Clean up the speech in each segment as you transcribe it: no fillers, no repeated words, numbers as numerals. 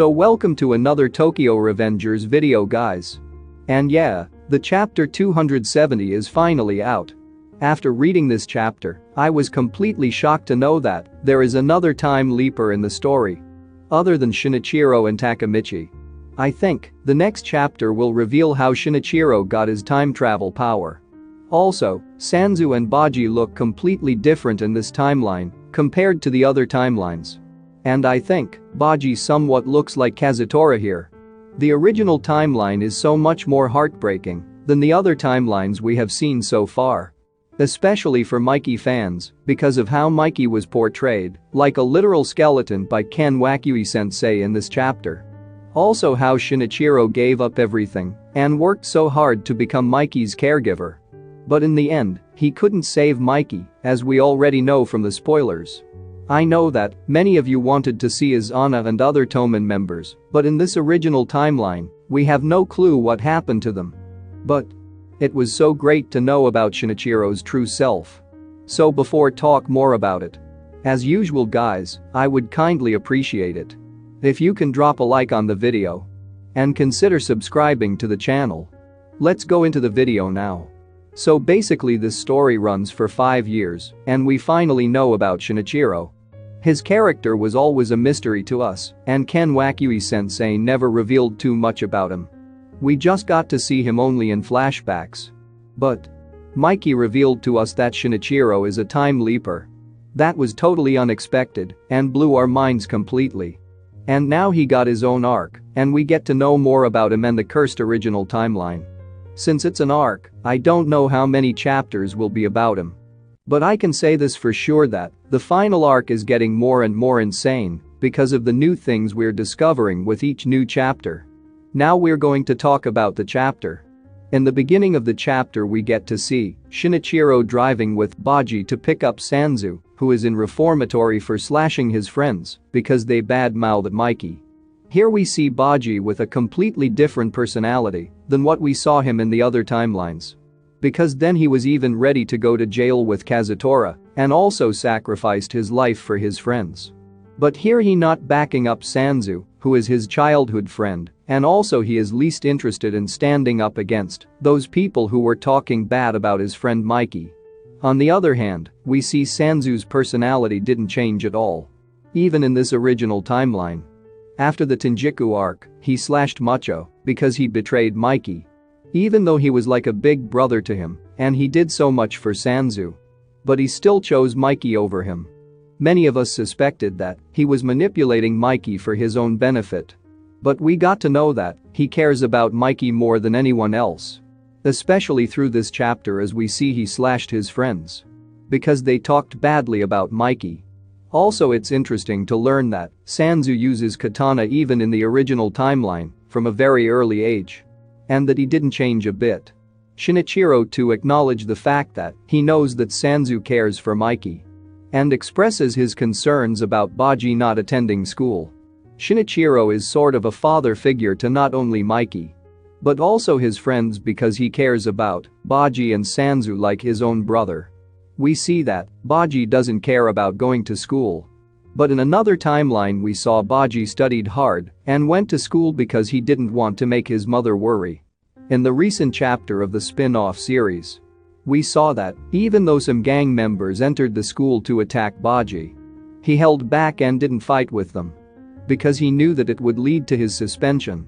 So welcome to another Tokyo Revengers video, guys. And yeah, the chapter 270 is finally out. After reading this chapter, I was completely shocked to know that there is another time leaper in the story. Other than Shinichiro and Takemichi. I think the next chapter will reveal how Shinichiro got his time travel power. Also, Sanzu and Baji look completely different in this timeline compared to the other timelines. And I think Baji somewhat looks like Kazutora here. The original timeline is so much more heartbreaking than the other timelines we have seen so far. Especially for Mikey fans, because of how Mikey was portrayed like a literal skeleton by Ken Wakui-sensei in this chapter. Also how Shinichiro gave up everything and worked so hard to become Mikey's caregiver. But in the end, he couldn't save Mikey, as we already know from the spoilers. I know that many of you wanted to see Izana and other Toman members, but in this original timeline, we have no clue what happened to them. But it was so great to know about Shinichiro's true self. So before talk more about it, as usual guys, I would kindly appreciate it if you can drop a like on the video and consider subscribing to the channel. Let's go into the video now. So basically this story runs for 5 years and we finally know about Shinichiro. His character was always a mystery to us and Ken Wakui-sensei never revealed too much about him. We just got to see him only in flashbacks. But Mikey revealed to us that Shinichiro is a time leaper. That was totally unexpected and blew our minds completely. And now he got his own arc and we get to know more about him and the cursed original timeline. Since it's an arc, I don't know how many chapters will be about him. But I can say this for sure that the final arc is getting more and more insane because of the new things we're discovering with each new chapter. Now we're going to talk about the chapter. In the beginning of the chapter we get to see Shinichiro driving with Baji to pick up Sanzu, who is in reformatory for slashing his friends because they bad-mouthed Mikey. Here we see Baji with a completely different personality than what we saw him in the other timelines. Because then he was even ready to go to jail with Kazutora and also sacrificed his life for his friends. But here he not backing up Sanzu, who is his childhood friend, and also he is least interested in standing up against those people who were talking bad about his friend Mikey. On the other hand, we see Sanzu's personality didn't change at all. Even in this original timeline. After the Tenjiku arc, he slashed Macho because he betrayed Mikey. Even though he was like a big brother to him, and he did so much for Sanzu. But he still chose Mikey over him. Many of us suspected that he was manipulating Mikey for his own benefit. But we got to know that he cares about Mikey more than anyone else. Especially through this chapter as we see he slashed his friends. Because they talked badly about Mikey. Also it's interesting to learn that Sanzu uses katana even in the original timeline from a very early age. And that he didn't change a bit. Shinichiro too acknowledged the fact that he knows that Sanzu cares for Mikey. And expresses his concerns about Baji not attending school. Shinichiro is sort of a father figure to not only Mikey. But also his friends because he cares about Baji and Sanzu like his own brother. We see that Baji doesn't care about going to school. But in another timeline we saw Baji studied hard and went to school because he didn't want to make his mother worry. In the recent chapter of the spin-off series, we saw that even though some gang members entered the school to attack Baji, he held back and didn't fight with them. Because he knew that it would lead to his suspension.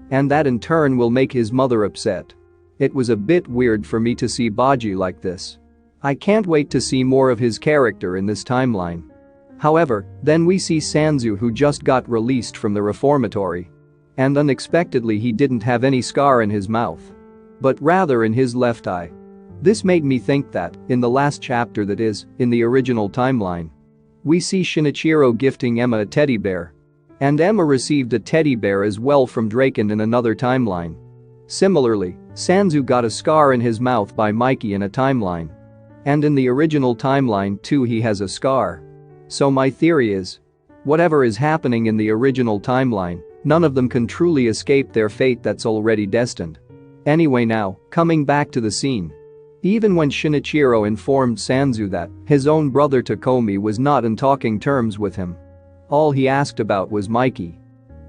And that in turn will make his mother upset. It was a bit weird for me to see Baji like this. I can't wait to see more of his character in this timeline. However, then we see Sanzu who just got released from the reformatory. And unexpectedly he didn't have any scar in his mouth. But rather in his left eye. This made me think that, in the last chapter that is, in the original timeline. We see Shinichiro gifting Emma a teddy bear. And Emma received a teddy bear as well from Draken in another timeline. Similarly, Sanzu got a scar in his mouth by Mikey in a timeline. And in the original timeline too he has a scar. So my theory is, whatever is happening in the original timeline, none of them can truly escape their fate that's already destined. Anyway now, coming back to the scene. Even when Shinichiro informed Sanzu that his own brother Takomi was not in talking terms with him. All he asked about was Mikey.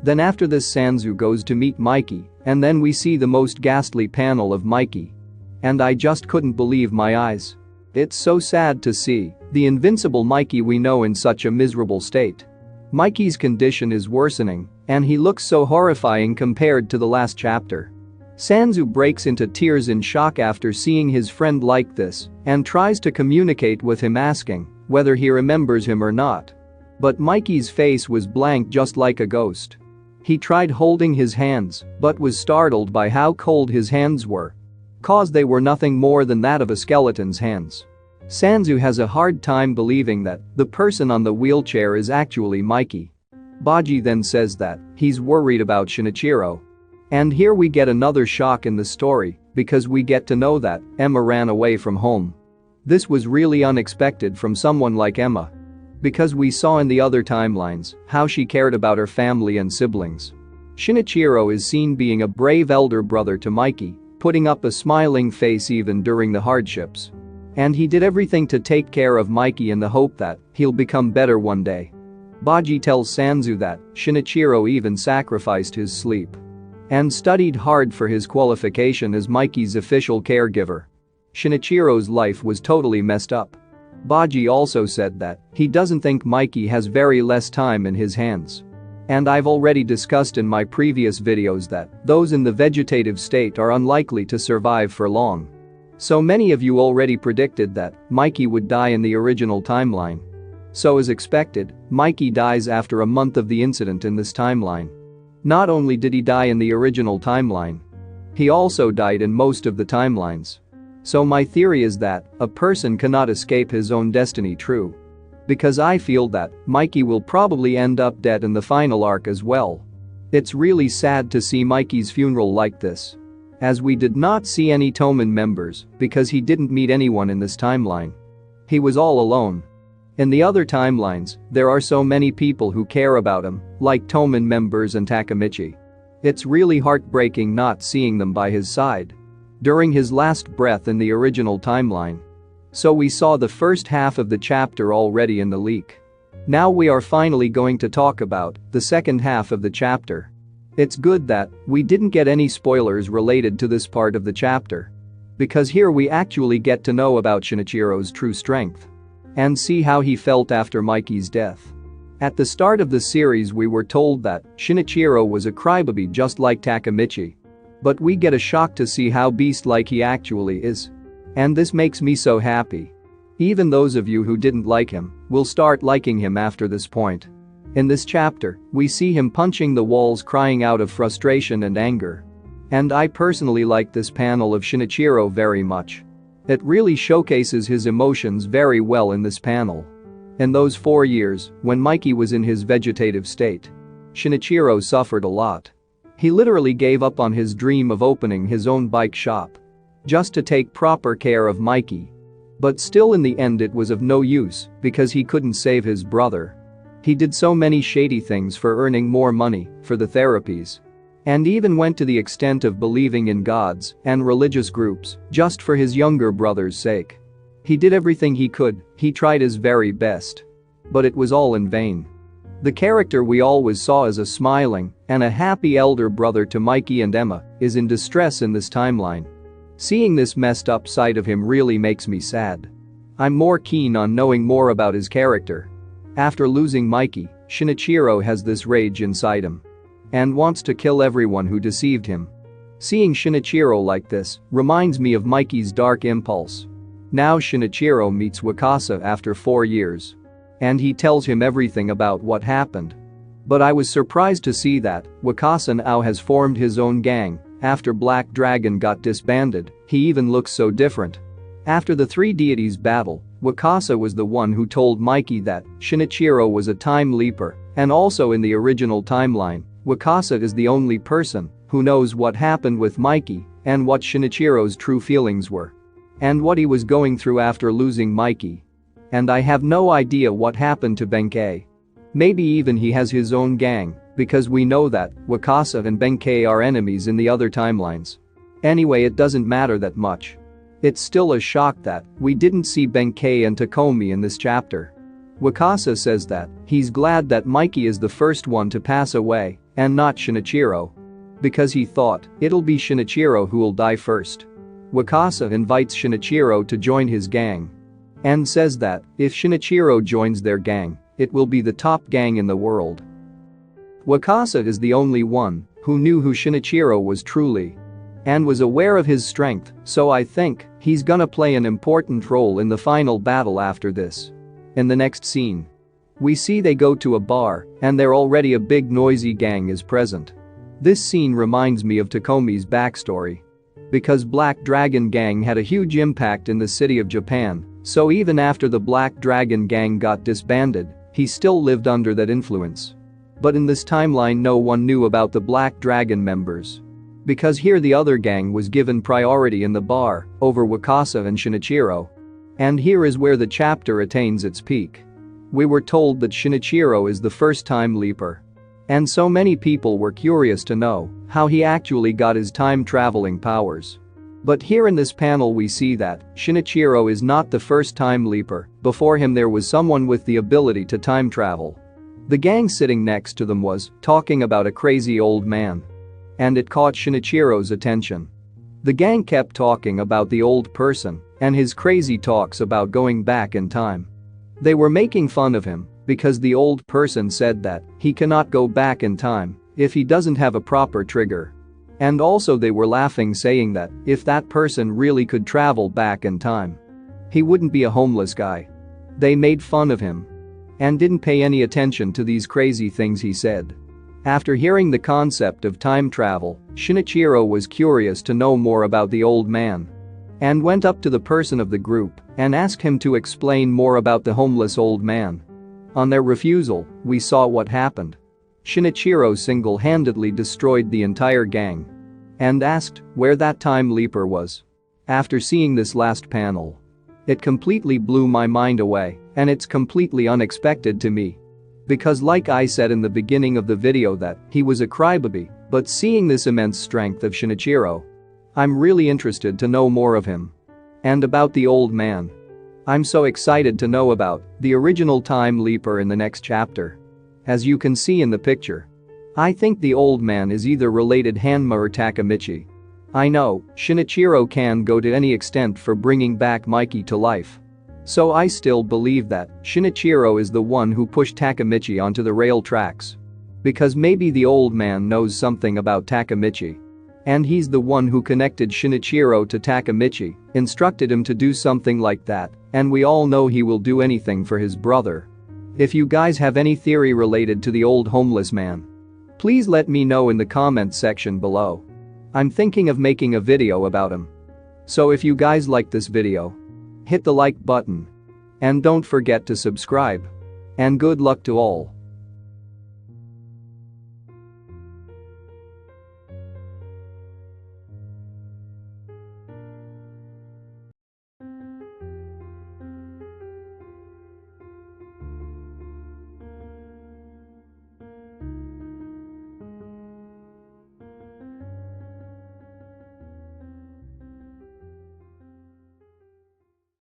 Then after this Sanzu goes to meet Mikey, and then we see the most ghastly panel of Mikey. And I just couldn't believe my eyes. It's so sad to see the invincible Mikey we know in such a miserable state. Mikey's condition is worsening, and he looks so horrifying compared to the last chapter. Sanzu breaks into tears in shock after seeing his friend like this and tries to communicate with him asking whether he remembers him or not. But Mikey's face was blank just like a ghost. He tried holding his hands but was startled by how cold his hands were. 'Cause they were nothing more than that of a skeleton's hands. Sanzu has a hard time believing that the person on the wheelchair is actually Mikey. Baji then says that he's worried about Shinichiro. And here we get another shock in the story because we get to know that Emma ran away from home. This was really unexpected from someone like Emma. Because we saw in the other timelines how she cared about her family and siblings. Shinichiro is seen being a brave elder brother to Mikey, putting up a smiling face even during the hardships. And he did everything to take care of Mikey in the hope that he'll become better one day. Baji tells Sanzu that Shinichiro even sacrificed his sleep and studied hard for his qualification as Mikey's official caregiver. Shinichiro's life was totally messed up. Baji also said that he doesn't think Mikey has very less time in his hands. And I've already discussed in my previous videos that those in the vegetative state are unlikely to survive for long. So many of you already predicted that Mikey would die in the original timeline. So as expected, Mikey dies after a month of the incident in this timeline. Not only did he die in the original timeline, he also died in most of the timelines. So my theory is that a person cannot escape his own destiny true. Because I feel that Mikey will probably end up dead in the final arc as well. It's really sad to see Mikey's funeral like this. As we did not see any Toman members because he didn't meet anyone in this timeline. He was all alone. In the other timelines, there are so many people who care about him, like Toman members and Takemichi. It's really heartbreaking not seeing them by his side during his last breath in the original timeline. So we saw the first half of the chapter already in the leak. Now we are finally going to talk about the second half of the chapter. It's good that we didn't get any spoilers related to this part of the chapter. Because here we actually get to know about Shinichiro's true strength. And see how he felt after Mikey's death. At the start of the series we were told that Shinichiro was a crybaby just like Takemichi. But we get a shock to see how beast-like he actually is. And this makes me so happy. Even those of you who didn't like him will start liking him after this point. In this chapter, we see him punching the walls crying out of frustration and anger. And I personally like this panel of Shinichiro very much. It really showcases his emotions very well in this panel. In those 4 years, when Mikey was in his vegetative state, Shinichiro suffered a lot. He literally gave up on his dream of opening his own bike shop. Just to take proper care of Mikey. But still in the end it was of no use because he couldn't save his brother. He did so many shady things for earning more money for the therapies. And even went to the extent of believing in gods and religious groups just for his younger brother's sake. He did everything he could, he tried his very best. But it was all in vain. The character we always saw as a smiling and a happy elder brother to Mikey and Emma is in distress in this timeline. Seeing this messed up side of him really makes me sad. I'm more keen on knowing more about his character. After losing Mikey, Shinichiro has this rage inside him. And wants to kill everyone who deceived him. Seeing Shinichiro like this reminds me of Mikey's dark impulse. Now Shinichiro meets Wakasa after 4 years. And he tells him everything about what happened. But I was surprised to see that Wakasa now has formed his own gang. After Black Dragon got disbanded, he even looks so different. After the 3 deities battle, Wakasa was the one who told Mikey that Shinichiro was a Timeleaper, and also in the original timeline, Wakasa is the only person who knows what happened with Mikey and what Shinichiro's true feelings were. And what he was going through after losing Mikey. And I have no idea what happened to Benkei. Maybe even he has his own gang, because we know that Wakasa and Benkei are enemies in the other timelines. Anyway, it doesn't matter that much. It's still a shock that we didn't see Benkei and Takomi in this chapter. Wakasa says that he's glad that Mikey is the first one to pass away and not Shinichiro. Because he thought it'll be Shinichiro who'll die first. Wakasa invites Shinichiro to join his gang and says that if Shinichiro joins their gang, it will be the top gang in the world. Wakasa is the only one who knew who Shinichiro was truly and was aware of his strength, so I think he's gonna play an important role in the final battle after this. In the next scene, we see they go to a bar and there already a big noisy gang is present. This scene reminds me of Takomi's backstory. Because Black Dragon Gang had a huge impact in the city of Japan, so even after the Black Dragon Gang got disbanded, he still lived under that influence. But in this timeline no one knew about the Black Dragon members. Because here the other gang was given priority in the bar over Wakasa and Shinichiro. And here is where the chapter attains its peak. We were told that Shinichiro is the first Timeleaper. And so many people were curious to know how he actually got his time-traveling powers. But here in this panel we see that Shinichiro is not the first Timeleaper. Before him there was someone with the ability to time travel. The gang sitting next to them was talking about a crazy old man. And it caught Shinichiro's attention. The gang kept talking about the old person and his crazy talks about going back in time. They were making fun of him because the old person said that he cannot go back in time if he doesn't have a proper trigger. And also they were laughing saying that if that person really could travel back in time, he wouldn't be a homeless guy. They made fun of him and didn't pay any attention to these crazy things he said. After hearing the concept of time travel, Shinichiro was curious to know more about the old man and went up to the person of the group and asked him to explain more about the homeless old man. On their refusal, we saw what happened. Shinichiro single-handedly destroyed the entire gang and asked where that Timeleaper was. After seeing this last panel, it completely blew my mind away and it's completely unexpected to me. Because like I said in the beginning of the video that he was a crybaby, but seeing this immense strength of Shinichiro, I'm really interested to know more of him. And about the old man. I'm so excited to know about the original Timeleaper in the next chapter. As you can see in the picture, I think the old man is either related Hanma or Takemichi. I know Shinichiro can go to any extent for bringing back Mikey to life. So I still believe that Shinichiro is the one who pushed Takemichi onto the rail tracks. Because maybe the old man knows something about Takemichi. And he's the one who connected Shinichiro to Takemichi, instructed him to do something like that, and we all know he will do anything for his brother. If you guys have any theory related to the old homeless man, please let me know in the comments section below. I'm thinking of making a video about him. So if you guys like this video, hit the like button. And don't forget to subscribe. And good luck to all.